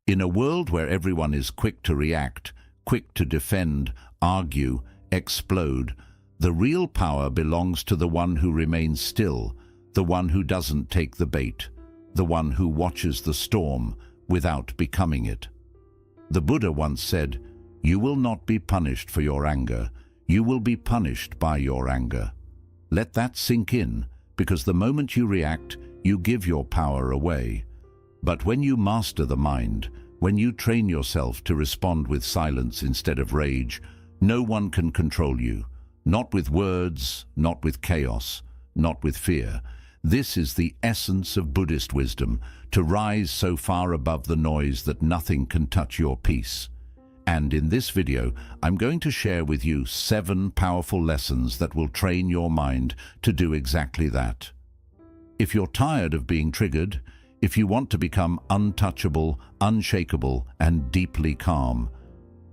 In a world where everyone is quick to react, quick to defend, argue, explode, the real power belongs to the one who remains still, the one who doesn't take the bait, the one who watches the storm without becoming it. The Buddha once said, "You will not be punished for your anger, you will be punished by your anger." Let that sink in, because the moment you react, you give your power away. But when you master the mind, when you train yourself to respond with silence instead of rage, no one can control you. Not with words, not with chaos, not with fear. This is the essence of Buddhist wisdom, to rise so far above the noise that nothing can touch your peace. And in this video, I'm going to share with you 7 powerful lessons that will train your mind to do exactly that. If you're tired of being triggered, if you want to become untouchable, unshakable, and deeply calm,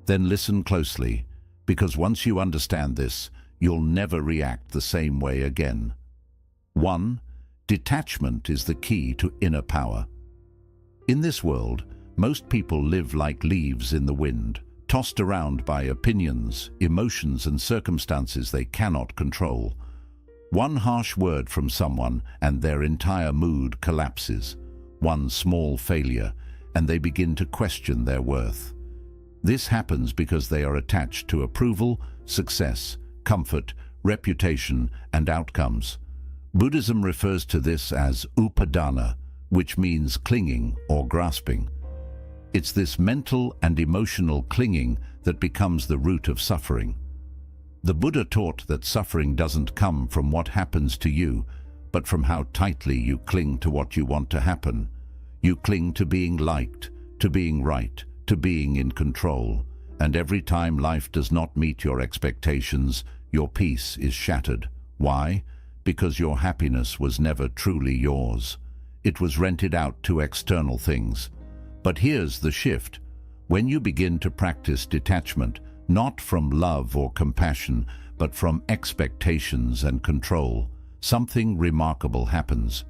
then listen closely, because once you understand this, you'll never react the same way again. 1. Detachment is the key to inner power. In this world, most people live like leaves in the wind, tossed around by opinions, emotions, and circumstances they cannot control. One harsh word from someone and their entire mood collapses. One small failure, and they begin to question their worth. This happens because they are attached to approval, success, comfort, reputation, and outcomes. Buddhism refers to this as upadana, which means clinging or grasping. It's this mental and emotional clinging that becomes the root of suffering. The Buddha taught that suffering doesn't come from what happens to you, but from how tightly you cling to what you want to happen. You cling to being liked, to being right, to being in control. And every time life does not meet your expectations, your peace is shattered. Why? Because your happiness was never truly yours. It was rented out to external things. But here's the shift. When you begin to practice detachment, not from love or compassion, but from expectations and control, something remarkable happens.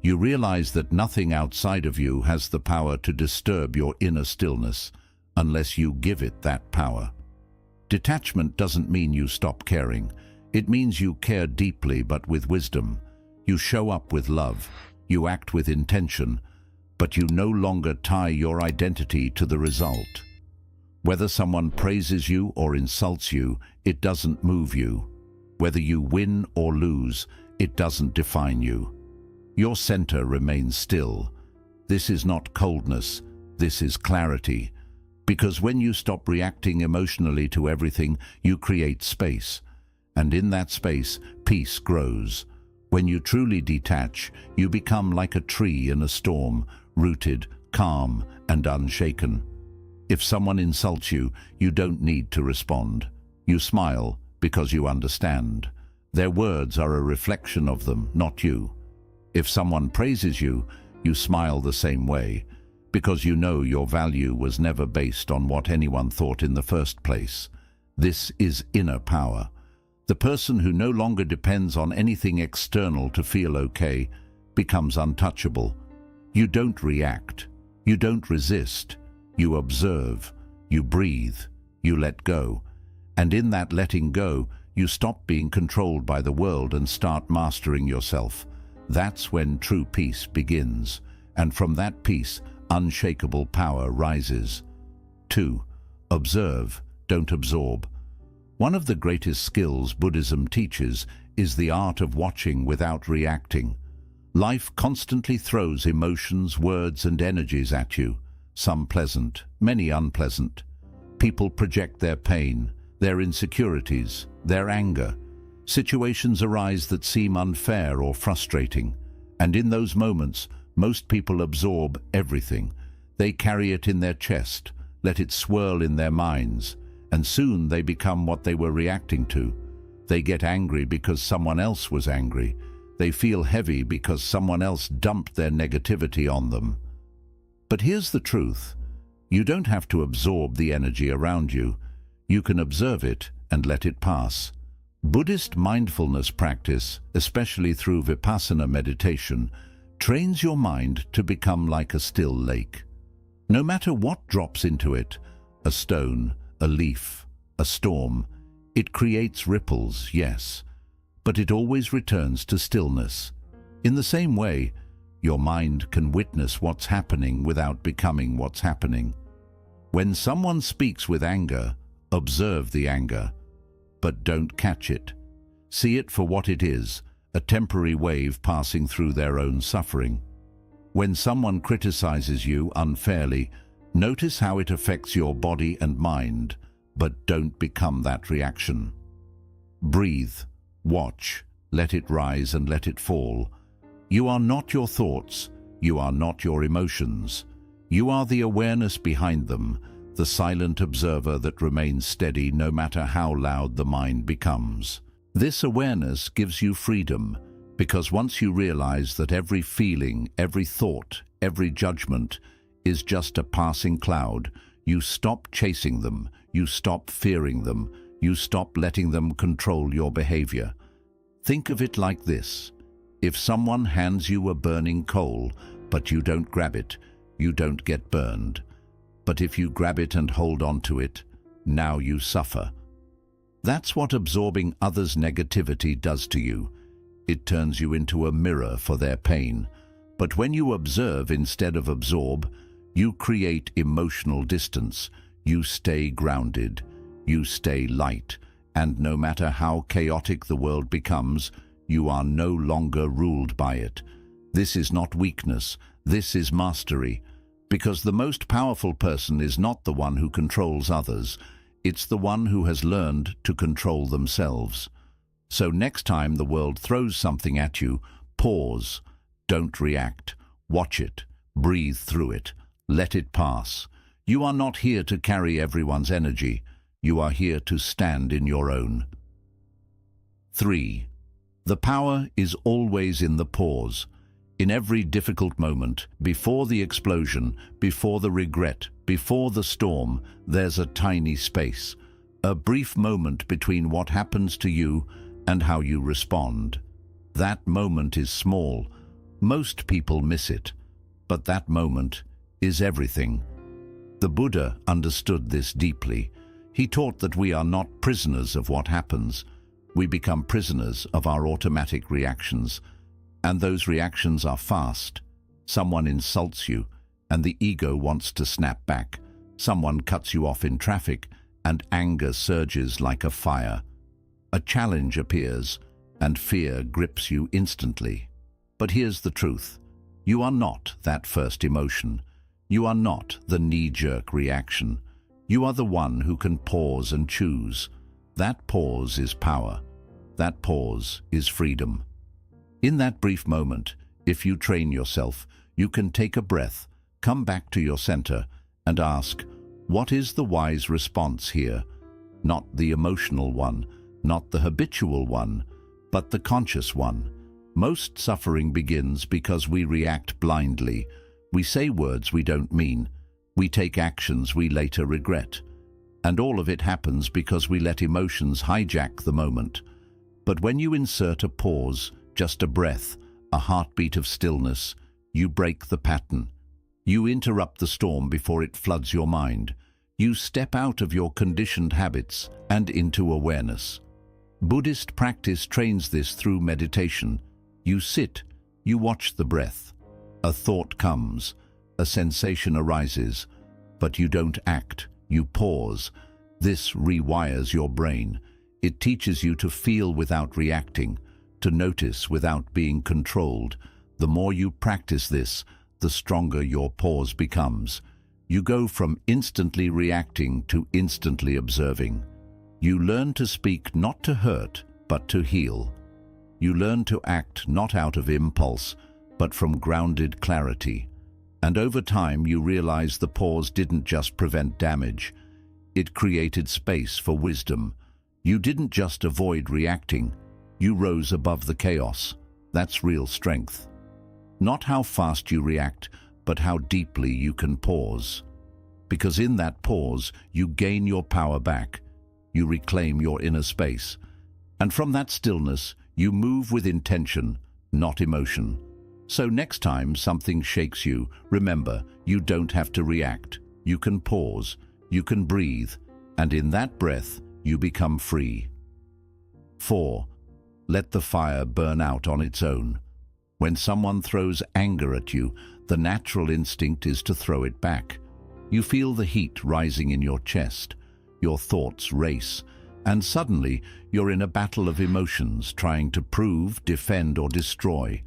You realize that nothing outside of you has the power to disturb your inner stillness, unless you give it that power. Detachment doesn't mean you stop caring. It means you care deeply but with wisdom. You show up with love. You act with intention. But you no longer tie your identity to the result. Whether someone praises you or insults you, it doesn't move you. Whether you win or lose, it doesn't define you. Your center remains still. This is not coldness. This is clarity. Because when you stop reacting emotionally to everything, you create space. And in that space, peace grows. When you truly detach, you become like a tree in a storm, rooted, calm, and unshaken. If someone insults you, you don't need to respond. You smile because you understand. Their words are a reflection of them, not you. If someone praises you, you smile the same way, because you know your value was never based on what anyone thought in the first place. This is inner power. The person who no longer depends on anything external to feel okay becomes untouchable. You don't react. You don't resist. You observe. You breathe. You let go. And in that letting go, you stop being controlled by the world and start mastering yourself. That's when true peace begins. And from that peace, unshakable power rises. 2. Observe, don't absorb. One of the greatest skills Buddhism teaches is the art of watching without reacting. Life constantly throws emotions, words, and energies at you, some pleasant, many unpleasant. People project their pain, their insecurities, their anger. Situations arise that seem unfair or frustrating, and in those moments, most people absorb everything. They carry it in their chest, let it swirl in their minds, and soon they become what they were reacting to. They get angry because someone else was angry. They feel heavy because someone else dumped their negativity on them. But here's the truth. You don't have to absorb the energy around you. You can observe it and let it pass. Buddhist mindfulness practice, especially through vipassana meditation, trains your mind to become like a still lake. No matter what drops into it, a stone, a leaf, a storm, it creates ripples, yes, but it always returns to stillness. In the same way, your mind can witness what's happening without becoming what's happening. When someone speaks with anger, observe the anger, but don't catch it. See it for what it is, a temporary wave passing through their own suffering. When someone criticizes you unfairly, notice how it affects your body and mind, but don't become that reaction. Breathe, watch, let it rise and let it fall. You are not your thoughts, you are not your emotions. You are the awareness behind them, the silent observer that remains steady no matter how loud the mind becomes. This awareness gives you freedom, because once you realize that every feeling, every thought, every judgment is just a passing cloud, you stop chasing them, you stop fearing them, you stop letting them control your behavior. Think of it like this. If someone hands you a burning coal, but you don't grab it, you don't get burned. But if you grab it and hold on to it, now you suffer. That's what absorbing others' negativity does to you. It turns you into a mirror for their pain. But when you observe instead of absorb, you create emotional distance. You stay grounded. You stay light. And no matter how chaotic the world becomes, you are no longer ruled by it. This is not weakness. This is mastery. Because the most powerful person is not the one who controls others. It's the one who has learned to control themselves. So next time the world throws something at you, pause. Don't react. Watch it. Breathe through it. Let it pass. You are not here to carry everyone's energy. You are here to stand in your own. 3. The power is always in the pause. In every difficult moment, before the explosion, before the regret, before the storm, there's a tiny space. A brief moment between what happens to you and how you respond. That moment is small. Most people miss it. But that moment is everything. The Buddha understood this deeply. He taught that we are not prisoners of what happens. We become prisoners of our automatic reactions. And those reactions are fast. Someone insults you, and the ego wants to snap back. Someone cuts you off in traffic, and anger surges like a fire. A challenge appears, and fear grips you instantly. But here's the truth. You are not that first emotion. You are not the knee-jerk reaction. You are the one who can pause and choose. That pause is power. That pause is freedom. In that brief moment, if you train yourself, you can take a breath, come back to your center, and ask, what is the wise response here? Not the emotional one, not the habitual one, but the conscious one. Most suffering begins because we react blindly. We say words we don't mean. We take actions we later regret. And all of it happens because we let emotions hijack the moment. But when you insert a pause, just a breath, a heartbeat of stillness, you break the pattern. You interrupt the storm before it floods your mind. You step out of your conditioned habits and into awareness. Buddhist practice trains this through meditation. You sit, you watch the breath. A thought comes, a sensation arises, but you don't act, you pause. This rewires your brain. It teaches you to feel without reacting, to notice without being controlled. The more you practice this, the stronger your pause becomes. You go from instantly reacting to instantly observing. You learn to speak not to hurt, but to heal. You learn to act not out of impulse, but from grounded clarity. And over time you realize the pause didn't just prevent damage. It created space for wisdom. You didn't just avoid reacting. You rose above the chaos. That's real strength. Not how fast you react, but how deeply you can pause. Because in that pause, you gain your power back. You reclaim your inner space. And from that stillness, you move with intention, not emotion. So next time something shakes you, remember, you don't have to react. You can pause, you can breathe, and in that breath, you become free. 4. Let the fire burn out on its own. When someone throws anger at you, the natural instinct is to throw it back. You feel the heat rising in your chest, your thoughts race, and suddenly you're in a battle of emotions trying to prove, defend, or destroy.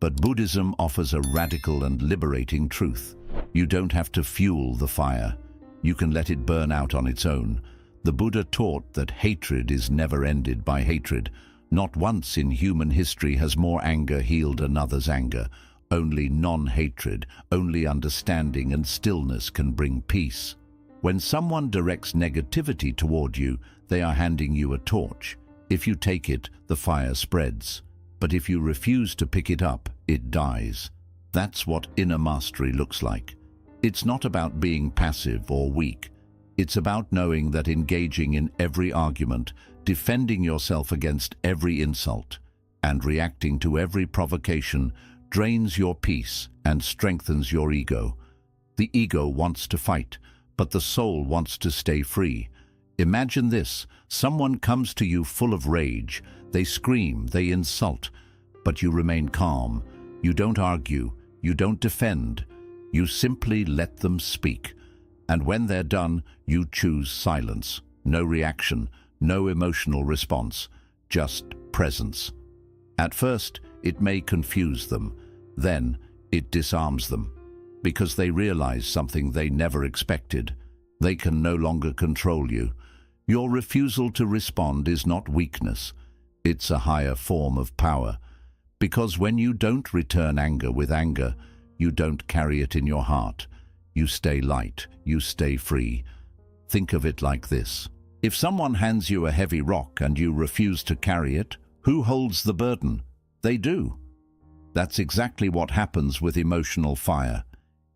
But Buddhism offers a radical and liberating truth. You don't have to fuel the fire. You can let it burn out on its own. The Buddha taught that hatred is never ended by hatred. Not once in human history has more anger healed another's anger. Only non-hatred, only understanding and stillness can bring peace. When someone directs negativity toward you, they are handing you a torch. If you take it, the fire spreads. But if you refuse to pick it up, it dies. That's what inner mastery looks like. It's not about being passive or weak. It's about knowing that engaging in every argument, defending yourself against every insult, and reacting to every provocation drains your peace and strengthens your ego. The ego wants to fight, but the soul wants to stay free. Imagine this: someone comes to you full of rage. They scream, they insult, but you remain calm. You don't argue, you don't defend. You simply let them speak. And when they're done, you choose silence. No reaction, no emotional response, just presence. At first, it may confuse them. Then, it disarms them, because they realize something they never expected. They can no longer control you. Your refusal to respond is not weakness. It's a higher form of power. Because when you don't return anger with anger, you don't carry it in your heart. You stay light, you stay free. Think of it like this. If someone hands you a heavy rock and you refuse to carry it, who holds the burden? They do. That's exactly what happens with emotional fire.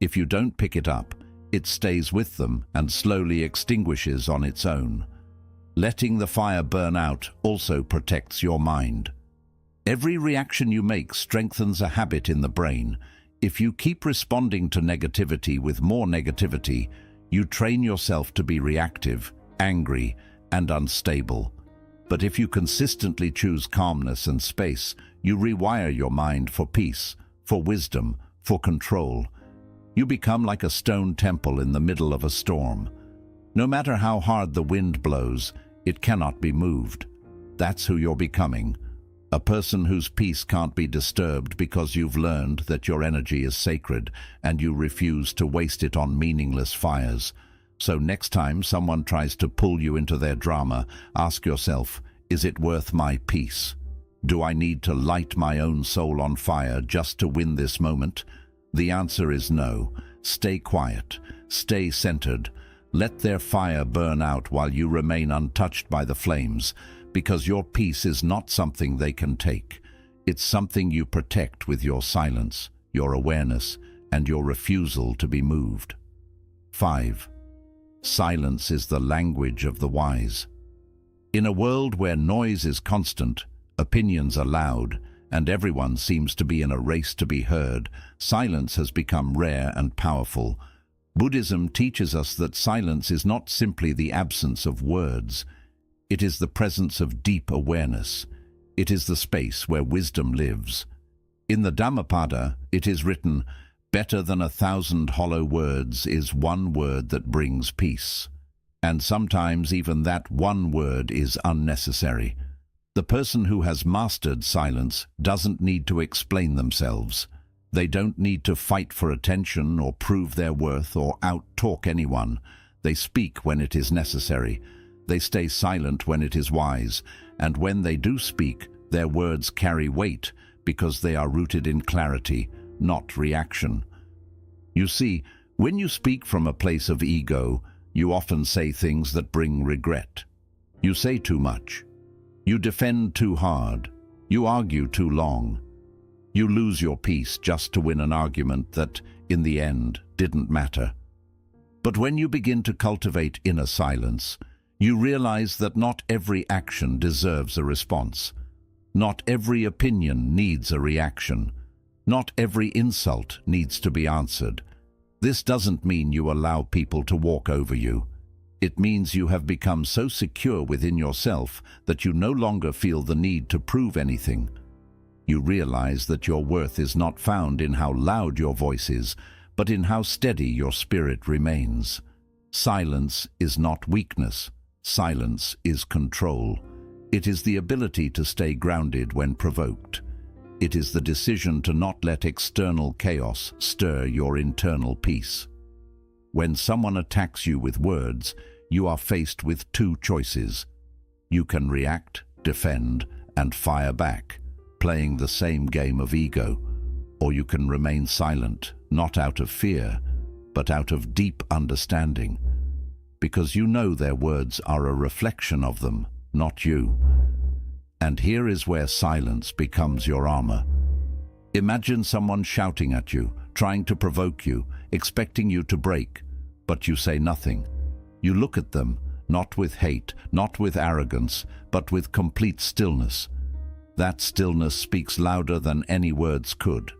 If you don't pick it up, it stays with them and slowly extinguishes on its own. Letting the fire burn out also protects your mind. Every reaction you make strengthens a habit in the brain. If you keep responding to negativity with more negativity, you train yourself to be reactive, angry, and unstable. But if you consistently choose calmness and space, you rewire your mind for peace, for wisdom, for control. You become like a stone temple in the middle of a storm. No matter how hard the wind blows, it cannot be moved. That's who you're becoming. A person whose peace can't be disturbed because you've learned that your energy is sacred and you refuse to waste it on meaningless fires. So next time someone tries to pull you into their drama, ask yourself, is it worth my peace? Do I need to light my own soul on fire just to win this moment? The answer is no. Stay quiet. Stay centered. Let their fire burn out while you remain untouched by the flames, because your peace is not something they can take. It's something you protect with your silence, your awareness, and your refusal to be moved. 5. Silence is the language of the wise. In a world where noise is constant, opinions are loud, and everyone seems to be in a race to be heard, silence has become rare and powerful. Buddhism teaches us that silence is not simply the absence of words. It is the presence of deep awareness. It is the space where wisdom lives. In the Dhammapada, it is written, "Better than 1,000 hollow words is one word that brings peace." And sometimes even that one word is unnecessary. The person who has mastered silence doesn't need to explain themselves. They don't need to fight for attention or prove their worth or out-talk anyone. They speak when it is necessary. They stay silent when it is wise, and when they do speak, their words carry weight because they are rooted in clarity, not reaction. You see, when you speak from a place of ego, you often say things that bring regret. You say too much. You defend too hard. You argue too long. You lose your peace just to win an argument that, in the end, didn't matter. But when you begin to cultivate inner silence, you realize that not every action deserves a response. Not every opinion needs a reaction. Not every insult needs to be answered. This doesn't mean you allow people to walk over you. It means you have become so secure within yourself that you no longer feel the need to prove anything. You realize that your worth is not found in how loud your voice is, but in how steady your spirit remains. Silence is not weakness. Silence is control. It is the ability to stay grounded when provoked. It is the decision to not let external chaos stir your internal peace. When someone attacks you with words, you are faced with two choices. You can react, defend, and fire back, playing the same game of ego, or you can remain silent, not out of fear, but out of deep understanding, because you know their words are a reflection of them, not you. And here is where silence becomes your armor. Imagine someone shouting at you, trying to provoke you, expecting you to break, but you say nothing. You look at them, not with hate, not with arrogance, but with complete stillness. That stillness speaks louder than any words could.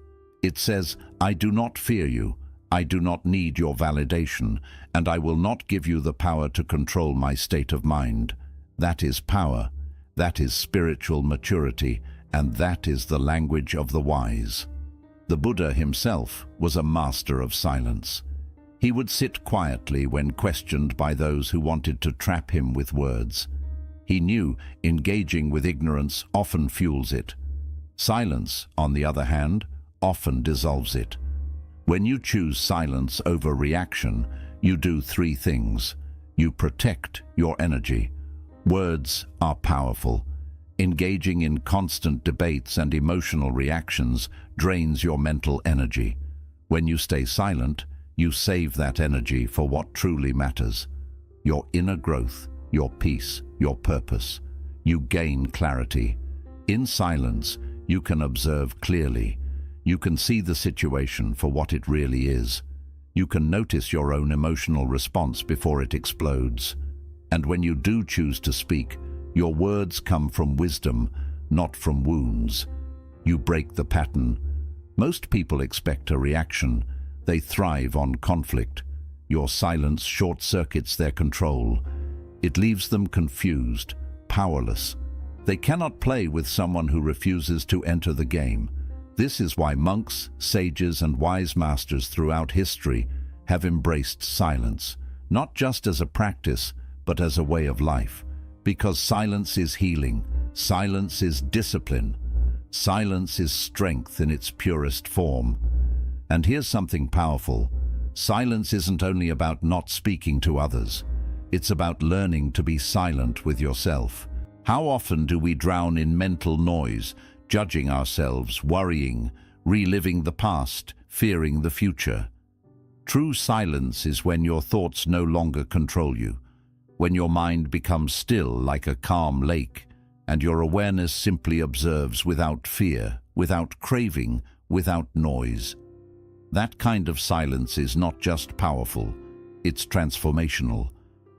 It says, "I do not fear you. I do not need your validation, and I will not give you the power to control my state of mind." That is power. That is spiritual maturity, and that is the language of the wise. The Buddha himself was a master of silence. He would sit quietly when questioned by those who wanted to trap him with words. He knew engaging with ignorance often fuels it. Silence, on the other hand, often dissolves it. When you choose silence over reaction, you do three things. You protect your energy. Words are powerful. Engaging in constant debates and emotional reactions drains your mental energy. When you stay silent, you save that energy for what truly matters. Your inner growth, your peace, your purpose. You gain clarity. In silence, you can observe clearly. You can see the situation for what it really is. You can notice your own emotional response before it explodes. And when you do choose to speak, your words come from wisdom, not from wounds. You break the pattern. Most people expect a reaction. They thrive on conflict. Your silence short-circuits their control. It leaves them confused, powerless. They cannot play with someone who refuses to enter the game. This is why monks, sages, and wise masters throughout history have embraced silence, not just as a practice, but as a way of life. Because silence is healing, silence is discipline, silence is strength in its purest form. And here's something powerful. Silence isn't only about not speaking to others. It's about learning to be silent with yourself. How often do we drown in mental noise, judging ourselves, worrying, reliving the past, fearing the future? True silence is when your thoughts no longer control you, when your mind becomes still like a calm lake, and your awareness simply observes without fear, without craving, without noise. That kind of silence is not just powerful, it's transformational.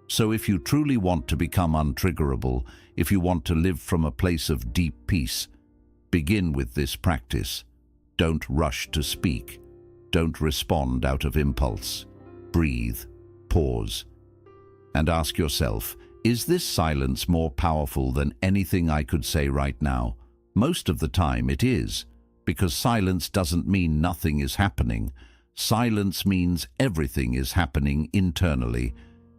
So if you truly want to become untriggerable, if you want to live from a place of deep peace, begin with this practice. Don't rush to speak. Don't respond out of impulse. Breathe, pause, and ask yourself, is this silence more powerful than anything I could say right now? Most of the time it is, because silence doesn't mean nothing is happening. Silence means everything is happening internally.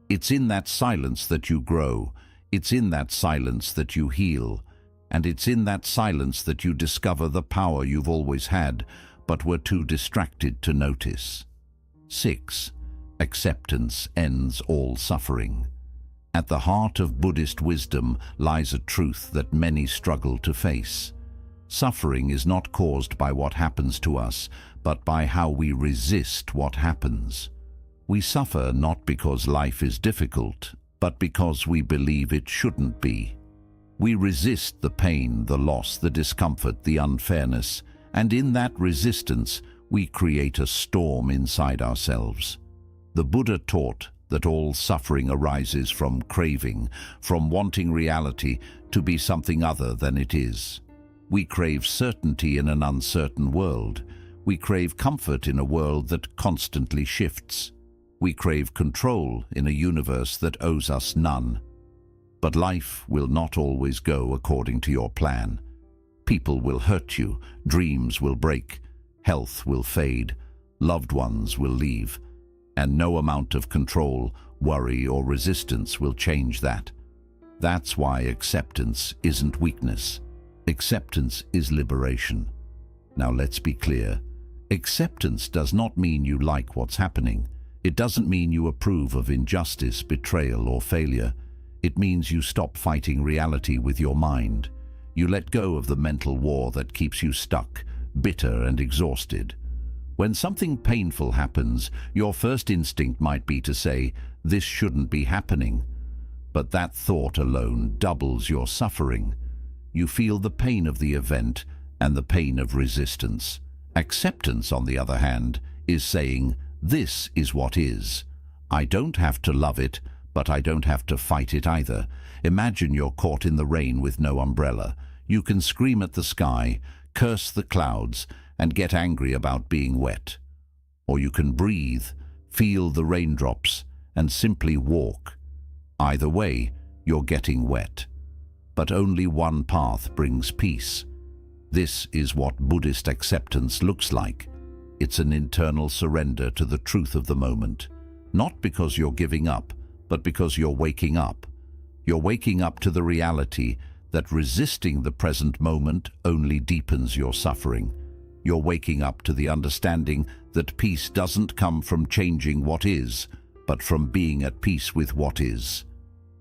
It's in that silence that you grow. It's in that silence that you heal. And it's in that silence that you discover the power you've always had, but were too distracted to notice. 6. Acceptance ends all suffering. At the heart of Buddhist wisdom lies a truth that many struggle to face. Suffering is not caused by what happens to us, but by how we resist what happens. We suffer not because life is difficult, but because we believe it shouldn't be. We resist the pain, the loss, the discomfort, the unfairness, and in that resistance, we create a storm inside ourselves. The Buddha taught that all suffering arises from craving, from wanting reality to be something other than it is. We crave certainty in an uncertain world. We crave comfort in a world that constantly shifts. We crave control in a universe that owes us none. But life will not always go according to your plan. People will hurt you, dreams will break, health will fade, loved ones will leave, and no amount of control, worry, or resistance will change that. That's why acceptance isn't weakness. Acceptance is liberation. Now let's be clear. Acceptance does not mean you like what's happening. It doesn't mean you approve of injustice, betrayal, or failure. It means you stop fighting reality with your mind. You let go of the mental war that keeps you stuck, bitter and exhausted. When something painful happens, your first instinct might be to say, "This shouldn't be happening." But that thought alone doubles your suffering. You feel the pain of the event and the pain of resistance. Acceptance, on the other hand, is saying, "This is what is. I don't have to love it, but I don't have to fight it either." Imagine you're caught in the rain with no umbrella. You can scream at the sky, curse the clouds, and get angry about being wet. Or you can breathe, feel the raindrops, and simply walk. Either way, you're getting wet. But only one path brings peace. This is what Buddhist acceptance looks like. It's an internal surrender to the truth of the moment. Not because you're giving up, but because you're waking up. You're waking up to the reality that resisting the present moment only deepens your suffering. You're waking up to the understanding that peace doesn't come from changing what is, but from being at peace with what is.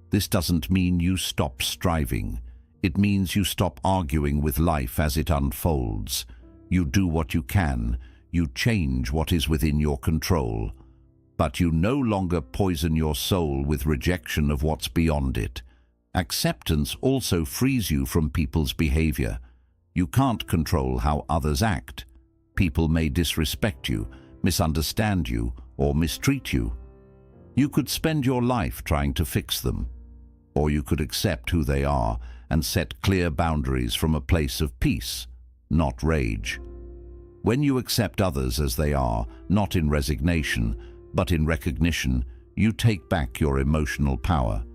This doesn't mean you stop striving. It means you stop arguing with life as it unfolds. You do what you can. You change what is within your control. But you no longer poison your soul with rejection of what's beyond it. Acceptance also frees you from people's behavior. You can't control how others act. People may disrespect you, misunderstand you, or mistreat you. You could spend your life trying to fix them. Or you could accept who they are and set clear boundaries from a place of peace, not rage. When you accept others as they are, not in resignation, but in recognition, you take back your emotional power.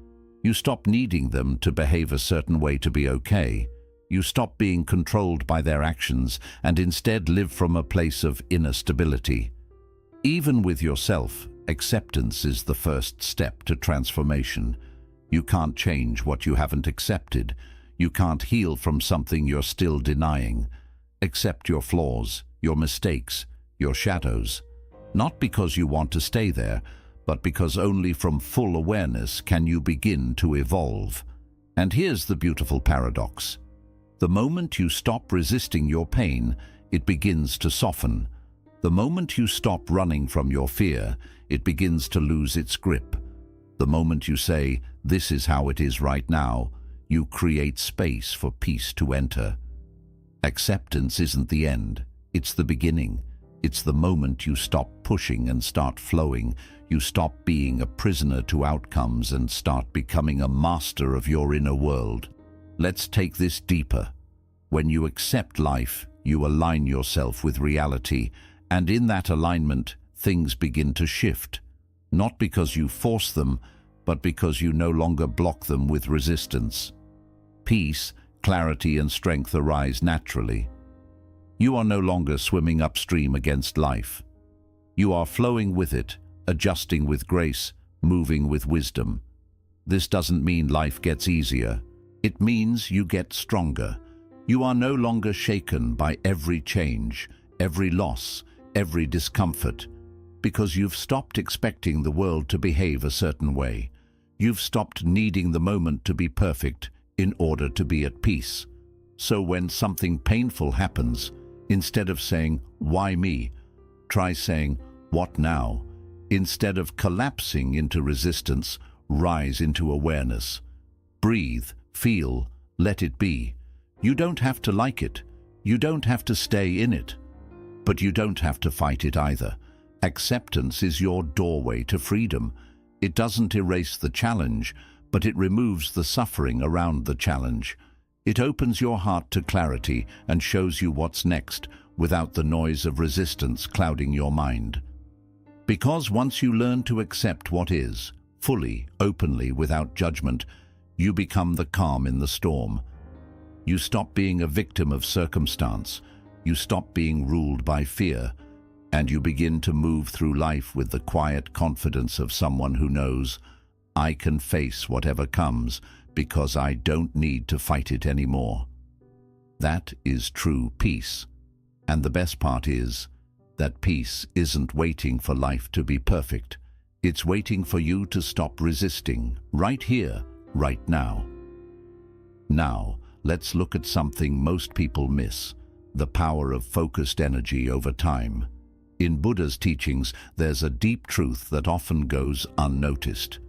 You stop needing them to behave a certain way to be okay. You stop being controlled by their actions and instead live from a place of inner stability. Even with yourself, acceptance is the first step to transformation. You can't change what you haven't accepted. You can't heal from something you're still denying. Accept your flaws, your mistakes, your shadows. Not because you want to stay there, but because only from full awareness can you begin to evolve. And here's the beautiful paradox. The moment you stop resisting your pain, it begins to soften. The moment you stop running from your fear, it begins to lose its grip. The moment you say, "This is how it is right now," you create space for peace to enter. Acceptance isn't the end, it's the beginning. It's the moment you stop pushing and start flowing. You stop being a prisoner to outcomes and start becoming a master of your inner world. Let's take this deeper. When you accept life, you align yourself with reality, and in that alignment, things begin to shift. Not because you force them, but because you no longer block them with resistance. Peace, clarity, and strength arise naturally. You are no longer swimming upstream against life. You are flowing with it, adjusting with grace, moving with wisdom. This doesn't mean life gets easier. It means you get stronger. You are no longer shaken by every change, every loss, every discomfort, because you've stopped expecting the world to behave a certain way. You've stopped needing the moment to be perfect in order to be at peace. So when something painful happens, instead of saying, "Why me?" try saying, "What now?" Instead of collapsing into resistance, rise into awareness. Breathe, feel, let it be. You don't have to like it. You don't have to stay in it. But you don't have to fight it either. Acceptance is your doorway to freedom. It doesn't erase the challenge, but it removes the suffering around the challenge. It opens your heart to clarity and shows you what's next, without the noise of resistance clouding your mind. Because once you learn to accept what is, fully, openly, without judgment, you become the calm in the storm. You stop being a victim of circumstance, you stop being ruled by fear, and you begin to move through life with the quiet confidence of someone who knows, I can face whatever comes because I don't need to fight it anymore. That is true peace. And the best part is that peace isn't waiting for life to be perfect. It's waiting for you to stop resisting, right here, right now. Now, let's look at something most people miss, the power of focused energy over time. In Buddha's teachings, there's a deep truth that often goes unnoticed.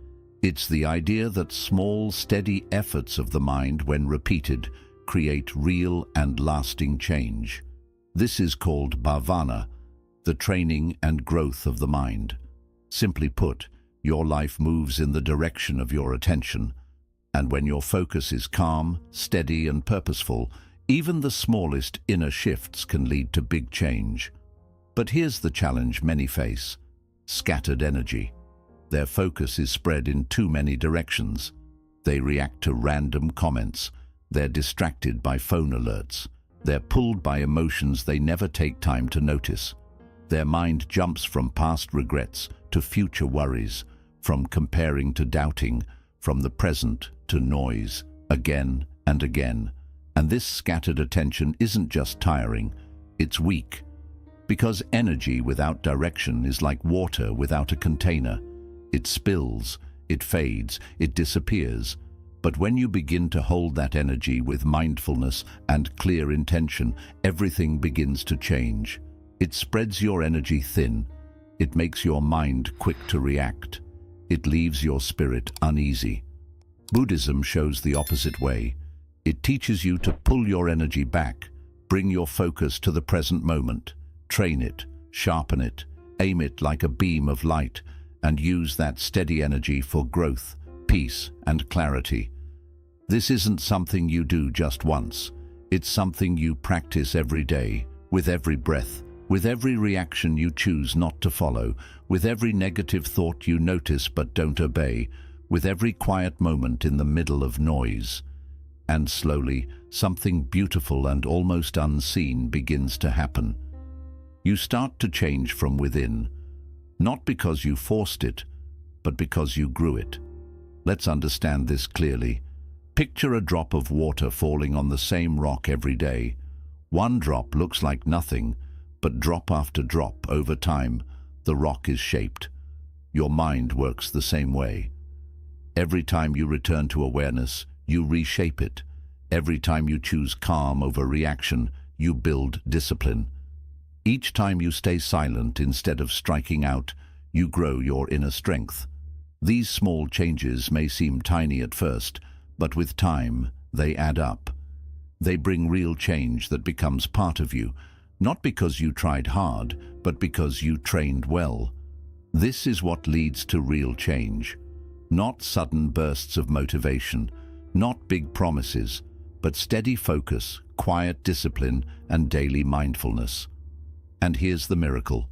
It's the idea that small, steady efforts of the mind, when repeated, create real and lasting change. This is called bhavana, the training and growth of the mind. Simply put, your life moves in the direction of your attention, and when your focus is calm, steady, and purposeful, even the smallest inner shifts can lead to big change. But here's the challenge many face: scattered energy. Their focus is spread in too many directions. They react to random comments. They're distracted by phone alerts. They're pulled by emotions they never take time to notice. Their mind jumps from past regrets to future worries, from comparing to doubting, from the present to noise, again and again. And this scattered attention isn't just tiring, it's weak. Because energy without direction is like water without a container. It spills, it fades, it disappears. But when you begin to hold that energy with mindfulness and clear intention, everything begins to change. It spreads your energy thin. It makes your mind quick to react. It leaves your spirit uneasy. Buddhism shows the opposite way. It teaches you to pull your energy back, bring your focus to the present moment, train it, sharpen it, aim it like a beam of light, and use that steady energy for growth, peace, and clarity. This isn't something you do just once. It's something you practice every day, with every breath, with every reaction you choose not to follow, with every negative thought you notice but don't obey, with every quiet moment in the middle of noise. And slowly, something beautiful and almost unseen begins to happen. You start to change from within, not because you forced it, but because you grew it. Let's understand this clearly. Picture a drop of water falling on the same rock every day. One drop looks like nothing, but drop after drop, over time, the rock is shaped. Your mind works the same way. Every time you return to awareness, you reshape it. Every time you choose calm over reaction, you build discipline. Each time you stay silent instead of striking out, you grow your inner strength. These small changes may seem tiny at first, but with time, they add up. They bring real change that becomes part of you, not because you tried hard, but because you trained well. This is what leads to real change. Not sudden bursts of motivation, not big promises, but steady focus, quiet discipline, and daily mindfulness. And here's the miracle.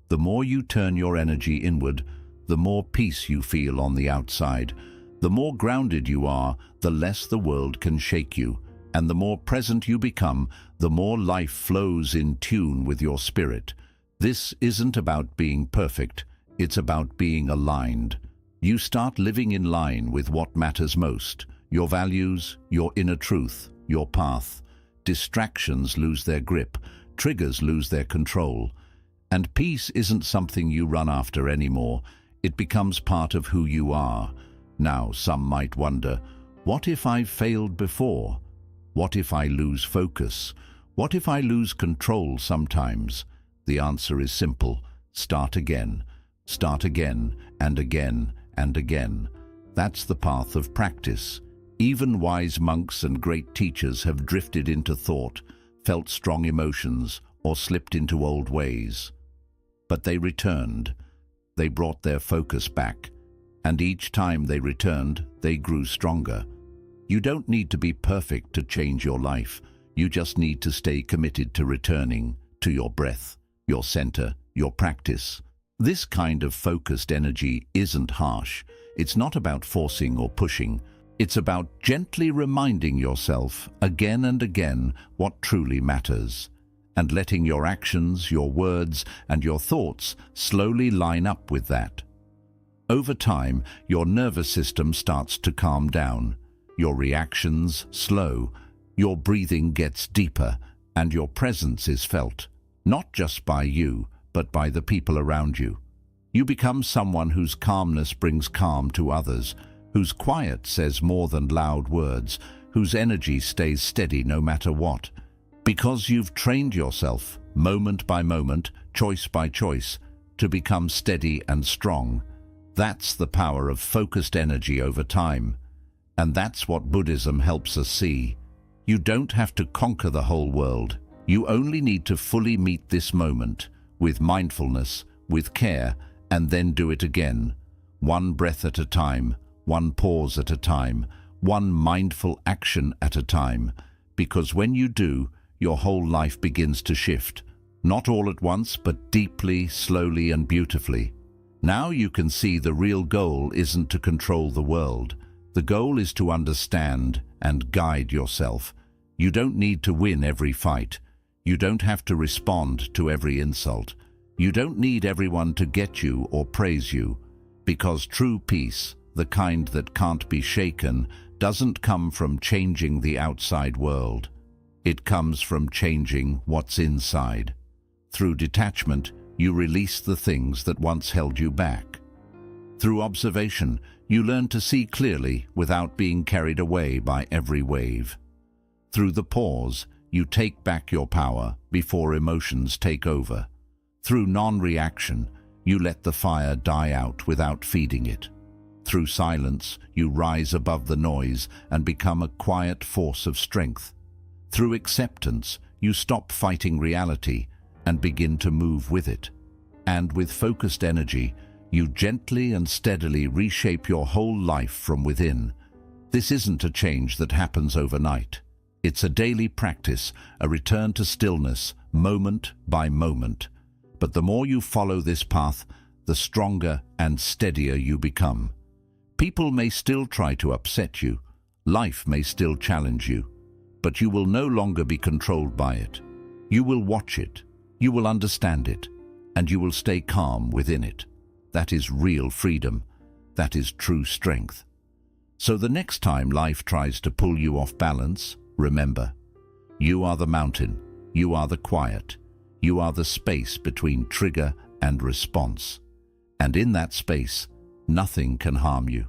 The more you turn your energy inward, the more peace you feel on the outside. The more grounded you are, the less the world can shake you. And the more present you become, the more life flows in tune with your spirit. This isn't about being perfect, it's about being aligned. You start living in line with what matters most: your values, your inner truth, your path. Distractions lose their grip, triggers lose their control. And peace isn't something you run after anymore. It becomes part of who you are. Now, some might wonder, what if I've failed before? What if I lose focus? What if I lose control sometimes? The answer is simple. Start again. Start again, and again, and again. That's the path of practice. Even wise monks and great teachers have drifted into thought, felt strong emotions, or slipped into old ways. But they returned. They brought their focus back. And each time they returned, they grew stronger. You don't need to be perfect to change your life. You just need to stay committed to returning, to your breath, your center, your practice. This kind of focused energy isn't harsh. It's not about forcing or pushing. It's about gently reminding yourself again and again what truly matters, and letting your actions, your words, and your thoughts slowly line up with that. Over time, your nervous system starts to calm down, your reactions slow, your breathing gets deeper, and your presence is felt, not just by you, but by the people around you. You become someone whose calmness brings calm to others, whose quiet says more than loud words, whose energy stays steady no matter what. Because you've trained yourself, moment by moment, choice by choice, to become steady and strong. That's the power of focused energy over time. And that's what Buddhism helps us see. You don't have to conquer the whole world. You only need to fully meet this moment, with mindfulness, with care, and then do it again. One breath at a time, one pause at a time, one mindful action at a time. Because when you do, your whole life begins to shift. Not all at once, but deeply, slowly, and beautifully. Now you can see the real goal isn't to control the world. The goal is to understand and guide yourself. You don't need to win every fight. You don't have to respond to every insult. You don't need everyone to get you or praise you. Because true peace, the kind that can't be shaken, doesn't come from changing the outside world. It comes from changing what's inside. Through detachment, you release the things that once held you back. Through observation, you learn to see clearly without being carried away by every wave. Through the pause, you take back your power before emotions take over. Through non-reaction, you let the fire die out without feeding it. Through silence, you rise above the noise and become a quiet force of strength. Through acceptance, you stop fighting reality and begin to move with it. And with focused energy, you gently and steadily reshape your whole life from within. This isn't a change that happens overnight. It's a daily practice, a return to stillness, moment by moment. But the more you follow this path, the stronger and steadier you become. People may still try to upset you. Life may still challenge you. But you will no longer be controlled by it. You will watch it. You will understand it. And you will stay calm within it. That is real freedom. That is true strength. So the next time life tries to pull you off balance, remember, you are the mountain. You are the quiet. You are the space between trigger and response. And in that space, nothing can harm you.